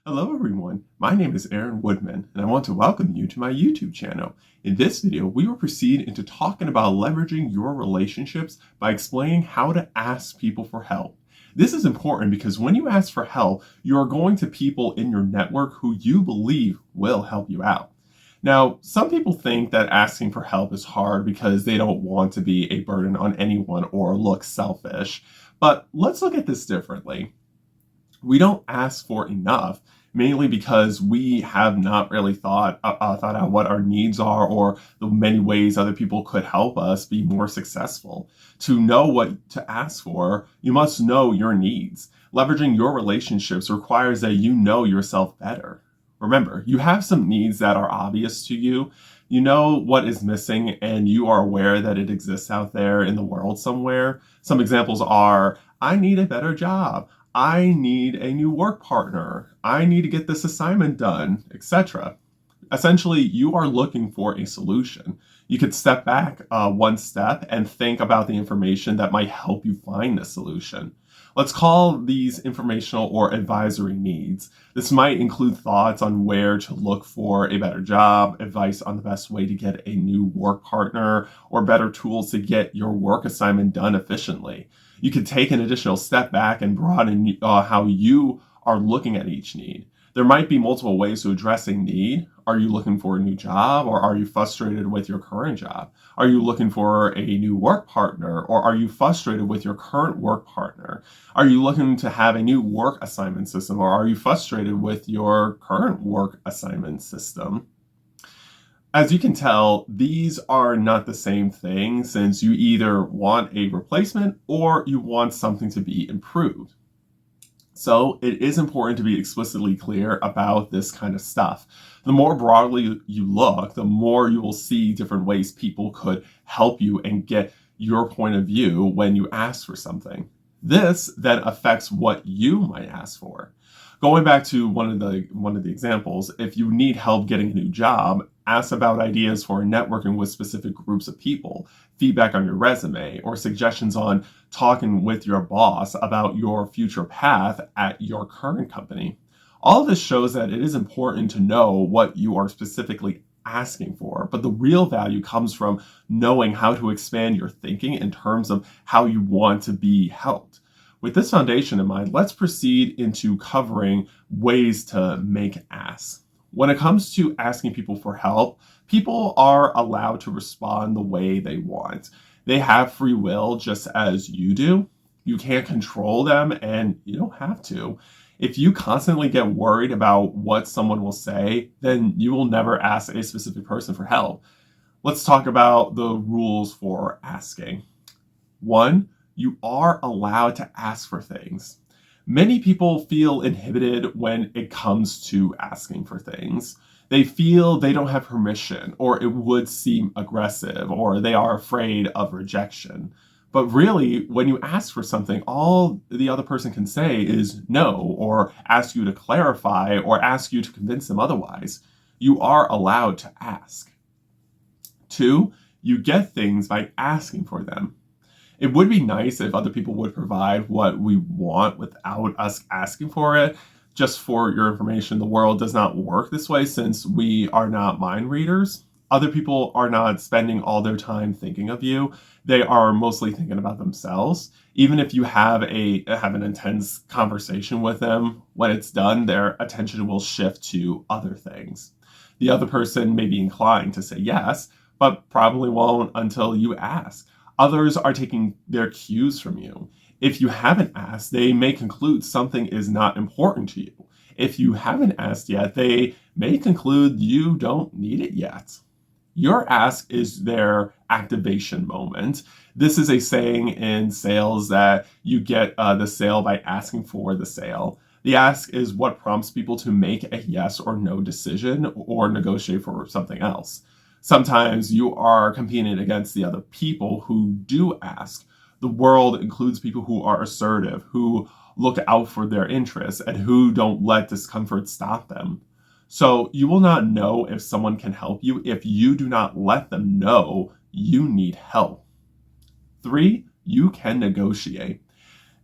Hello everyone, my name is Aaron Woodman and I want to welcome you to my YouTube channel. In this video, we will proceed into talking about leveraging your relationships by explaining how to ask people for help. This is important because when you ask for help, you are going to people in your network who you believe will help you out. Now, some people think that asking for help is hard because they don't want to be a burden on anyone or look selfish. But let's look at this differently. We don't ask for enough, mainly because we have not really thought out what our needs are or the many ways other people could help us be more successful. To know what to ask for, you must know your needs. Leveraging your relationships requires that you know yourself better. Remember, you have some needs that are obvious to you. You know what is missing and you are aware that it exists out there in the world somewhere. Some examples are, I need a better job. I need a new work partner. I need to get this assignment done, etc. Essentially, you are looking for a solution. You could step back one step and think about the information that might help you find the solution. Let's call these informational or advisory needs. This might include thoughts on where to look for a better job, advice on the best way to get a new work partner, or better tools to get your work assignment done efficiently. You could take an additional step back and broaden how you are looking at each need. There might be multiple ways to address a need. Are you looking for a new job, or are you frustrated with your current job? Are you looking for a new work partner, or are you frustrated with your current work partner? Are you looking to have a new work assignment system, or are you frustrated with your current work assignment system? As you can tell, these are not the same thing, since you either want a replacement or you want something to be improved. So it is important to be explicitly clear about this kind of stuff. The more broadly you look, the more you will see different ways people could help you and get your point of view when you ask for something. This then affects what you might ask for. Going back to one of the examples, if you need help getting a new job, ask about ideas for networking with specific groups of people, feedback on your resume, or suggestions on talking with your boss about your future path at your current company. All of this shows that it is important to know what you are specifically asking for, but the real value comes from knowing how to expand your thinking in terms of how you want to be helped. With this foundation in mind, let's proceed into covering ways to make asks. When it comes to asking people for help, people are allowed to respond the way they want. They have free will just as you do. You can't control them and you don't have to. If you constantly get worried about what someone will say, then you will never ask a specific person for help. Let's talk about the rules for asking. 1, you are allowed to ask for things. Many people feel inhibited when it comes to asking for things. They feel they don't have permission, or it would seem aggressive, or they are afraid of rejection. But really, when you ask for something, all the other person can say is no, or ask you to clarify, or ask you to convince them otherwise. You are allowed to ask. 2, you get things by asking for them. It would be nice if other people would provide what we want without us asking for it. Just for your information, the world does not work this way since we are not mind readers. Other people are not spending all their time thinking of you. They are mostly thinking about themselves. Even if you have an intense conversation with them, when it's done, their attention will shift to other things. The other person may be inclined to say yes, but probably won't until you ask. Others are taking their cues from you. If you haven't asked, they may conclude something is not important to you. If you haven't asked yet, they may conclude you don't need it yet. Your ask is their activation moment. This is a saying in sales that you get the sale by asking for the sale. The ask is what prompts people to make a yes or no decision or negotiate for something else. Sometimes you are competing against the other people who do ask. The world includes people who are assertive, who look out for their interests, and who don't let discomfort stop them. So you will not know if someone can help you if you do not let them know you need help. 3, you can negotiate.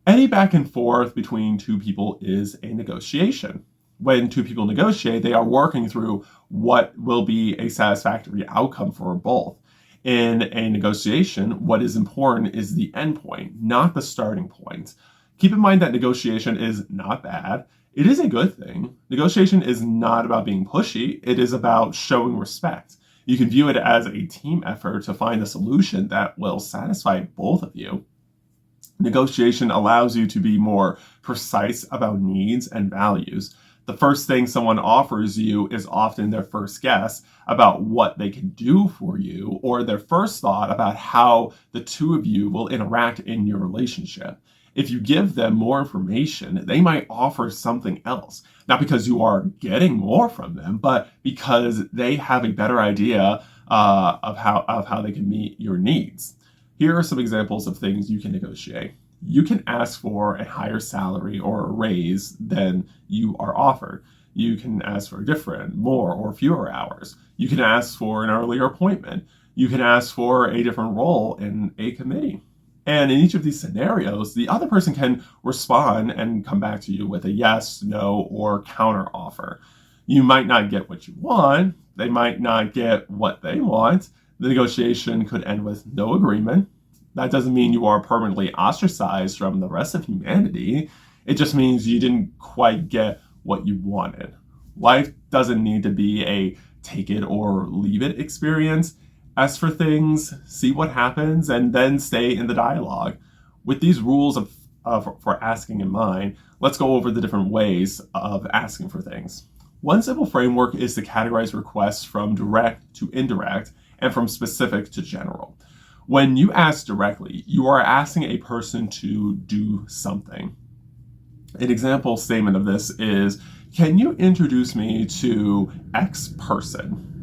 Any back and forth between two people is a negotiation. When two people negotiate, they are working through what will be a satisfactory outcome for both. In a negotiation, what is important is the end point, not the starting point. Keep in mind that negotiation is not bad. It is a good thing. Negotiation is not about being pushy. It is about showing respect. You can view it as a team effort to find a solution that will satisfy both of you. Negotiation allows you to be more precise about needs and values. The first thing someone offers you is often their first guess about what they can do for you, or their first thought about how the two of you will interact in your relationship. If you give them more information, they might offer something else, not because you are getting more from them, but because they have a better idea of how they can meet your needs. Here are some examples of things you can negotiate. You can ask for a higher salary or a raise than you are offered. You can ask for different, more, or fewer hours. You can ask for an earlier appointment. You can ask for a different role in a committee. And in each of these scenarios, the other person can respond and come back to you with a yes, no, or counter offer. You might not get what you want. They might not get what they want. The negotiation could end with no agreement. That doesn't mean you are permanently ostracized from the rest of humanity. It just means you didn't quite get what you wanted. Life doesn't need to be a take it or leave it experience. Ask for things, see what happens, and then stay in the dialogue. With these rules for asking in mind, let's go over the different ways of asking for things. One simple framework is to categorize requests from direct to indirect and from specific to general. When you ask directly, you are asking a person to do something. An example statement of this is, can you introduce me to X person?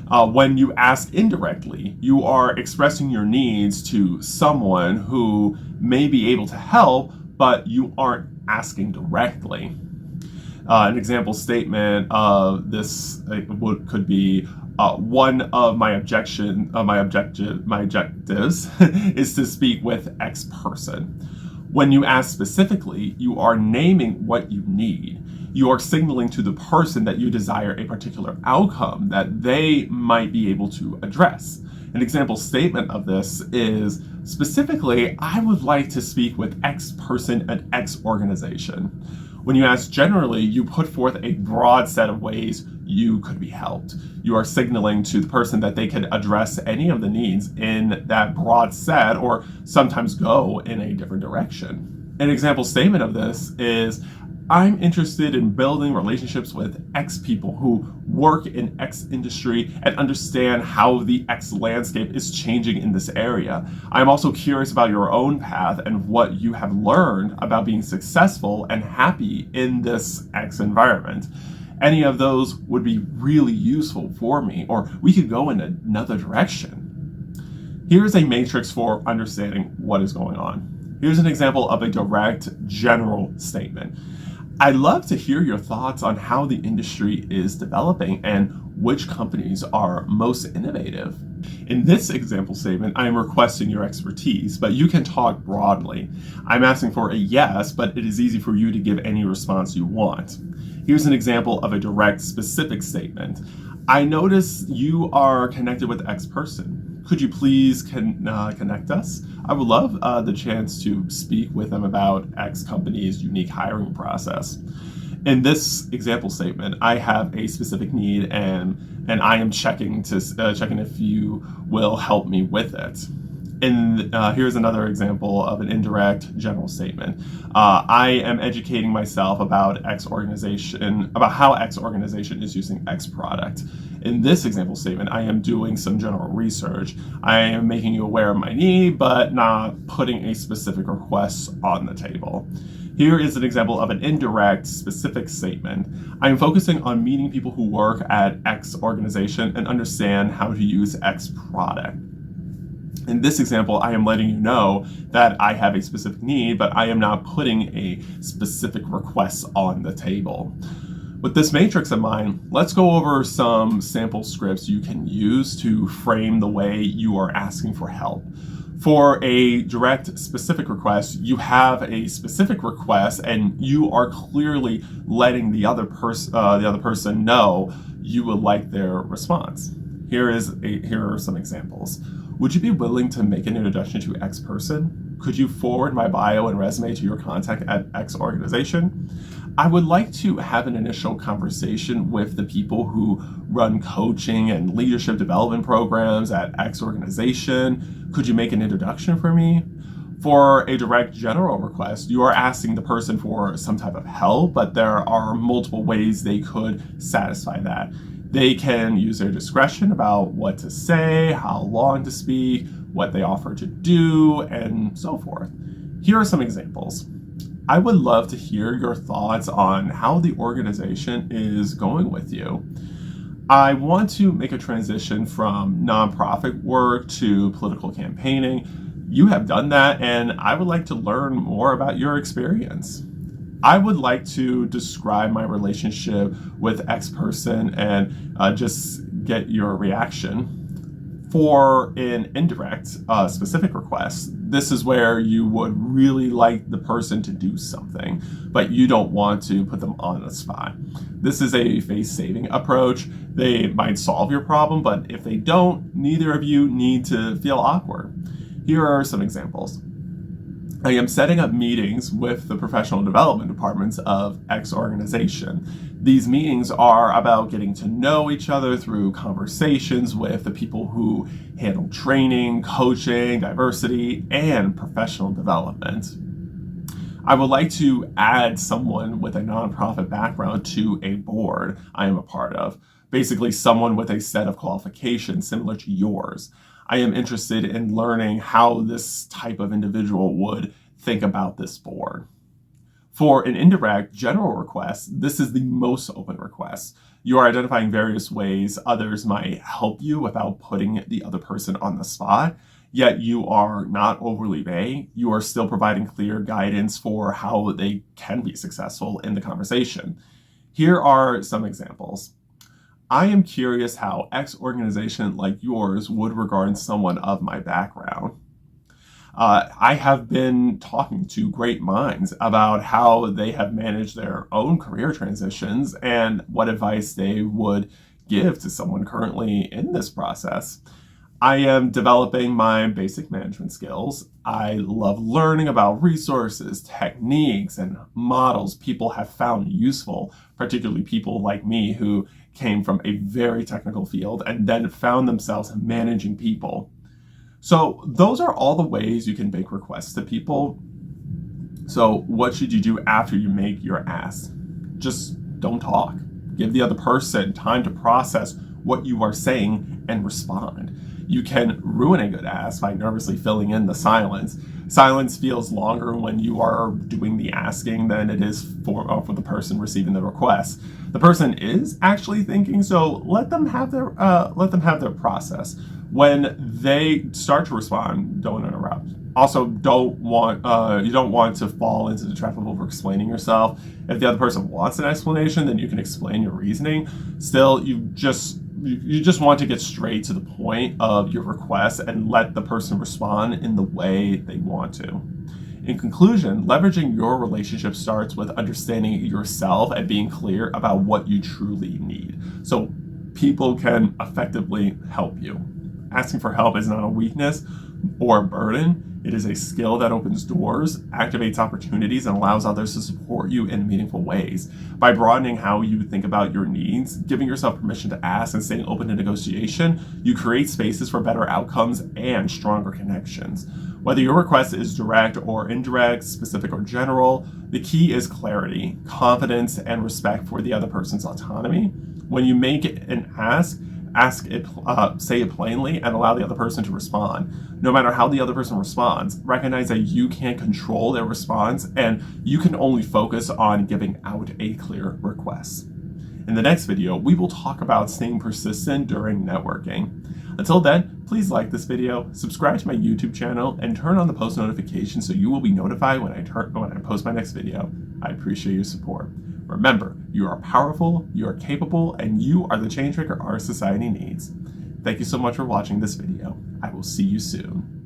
When you ask indirectly, you are expressing your needs to someone who may be able to help, but you aren't asking directly. An example statement of this could be, one of my objectives is to speak with X person. When you ask specifically, you are naming what you need. You are signaling to the person that you desire a particular outcome that they might be able to address. An example statement of this is, specifically, I would like to speak with X person at X organization. When you ask generally, you put forth a broad set of ways you could be helped. You are signaling to the person that they can address any of the needs in that broad set, or sometimes go in a different direction. An example statement of this is, I'm interested in building relationships with X people who work in X industry and understand how the X landscape is changing in this area. I'm also curious about your own path and what you have learned about being successful and happy in this X environment. Any of those would be really useful for me, or we could go in another direction. Here's a matrix for understanding what is going on. Here's an example of a direct general statement. I'd love to hear your thoughts on how the industry is developing and which companies are most innovative. In this example statement, I am requesting your expertise, but you can talk broadly. I'm asking for a yes, but it is easy for you to give any response you want. Here's an example of a direct, specific statement. I notice you are connected with X person. Could you please connect us? I would love the chance to speak with them about X company's unique hiring process. In this example statement, I have a specific need, and I am checking if you will help me with it. And here's another example of an indirect general statement. I am educating myself about X organization, about how X organization is using X product. In this example statement, I am doing some general research. I am making you aware of my need, but not putting a specific request on the table. Here is an example of an indirect, specific statement. I am focusing on meeting people who work at X organization and understand how to use X product. In this example, I am letting you know that I have a specific need, but I am not putting a specific request on the table. With this matrix in mind, let's go over some sample scripts you can use to frame the way you are asking for help. For a direct specific request, you have a specific request and you are clearly letting the other person know you would like their response. Here are some examples. Would you be willing to make an introduction to X person? Could you forward my bio and resume to your contact at X organization? I would like to have an initial conversation with the people who run coaching and leadership development programs at X organization. Could you make an introduction for me? For a direct general request, you are asking the person for some type of help, but there are multiple ways they could satisfy that. They can use their discretion about what to say, how long to speak, what they offer to do, and so forth. Here are some examples. I would love to hear your thoughts on how the organization is going with you. I want to make a transition from nonprofit work to political campaigning. You have done that, and I would like to learn more about your experience. I would like to describe my relationship with X person and just get your reaction. For an indirect specific request, this is where you would really like the person to do something, but you don't want to put them on the spot. This is a face-saving approach. They might solve your problem, but if they don't, neither of you need to feel awkward. Here are some examples. I am setting up meetings with the professional development departments of X organization. These meetings are about getting to know each other through conversations with the people who handle training, coaching, diversity, and professional development. I would like to add someone with a nonprofit background to a board I am a part of. Basically, someone with a set of qualifications similar to yours. I am interested in learning how this type of individual would think about this board. For an indirect general request, this is the most open request. You are identifying various ways others might help you without putting the other person on the spot, yet you are not overly vague. You are still providing clear guidance for how they can be successful in the conversation. Here are some examples. I am curious how X organization like yours would regard someone of my background. I have been talking to great minds about how they have managed their own career transitions and what advice they would give to someone currently in this process. I am developing my basic management skills. I love learning about resources, techniques, and models people have found useful, particularly people like me who came from a very technical field and then found themselves managing people. So those are all the ways you can make requests to people. So what should you do after you make your ask? Just don't talk. Give the other person time to process what you are saying and respond. You can ruin a good ask by nervously filling in the silence. Silence feels longer when you are doing the asking than it is for the person receiving the request. The person is actually thinking, so let them have their process. When they start to respond, don't interrupt. Also, you don't want to fall into the trap of over-explaining yourself. If the other person wants an explanation, then you can explain your reasoning. Still, you just want to get straight to the point of your request and let the person respond in the way they want to. In conclusion, leveraging your relationship starts with understanding yourself and being clear about what you truly need, so people can effectively help you. Asking for help is not a weakness or a burden. It is a skill that opens doors, activates opportunities, and allows others to support you in meaningful ways. By broadening how you think about your needs, giving yourself permission to ask, and staying open to negotiation, you create spaces for better outcomes and stronger connections. Whether your request is direct or indirect, specific or general, the key is clarity, confidence, and respect for the other person's autonomy. When you make an ask it, say it plainly, and allow the other person to respond. No matter how the other person responds, recognize that you can't control their response, and you can only focus on giving out a clear request. In the next video, we will talk about staying persistent during networking. Until then, please like this video, subscribe to my YouTube channel, and turn on the post notifications so you will be notified when I post my next video. I appreciate your support. Remember, you are powerful, you are capable, and you are the change maker our society needs. Thank you so much for watching this video. I will see you soon.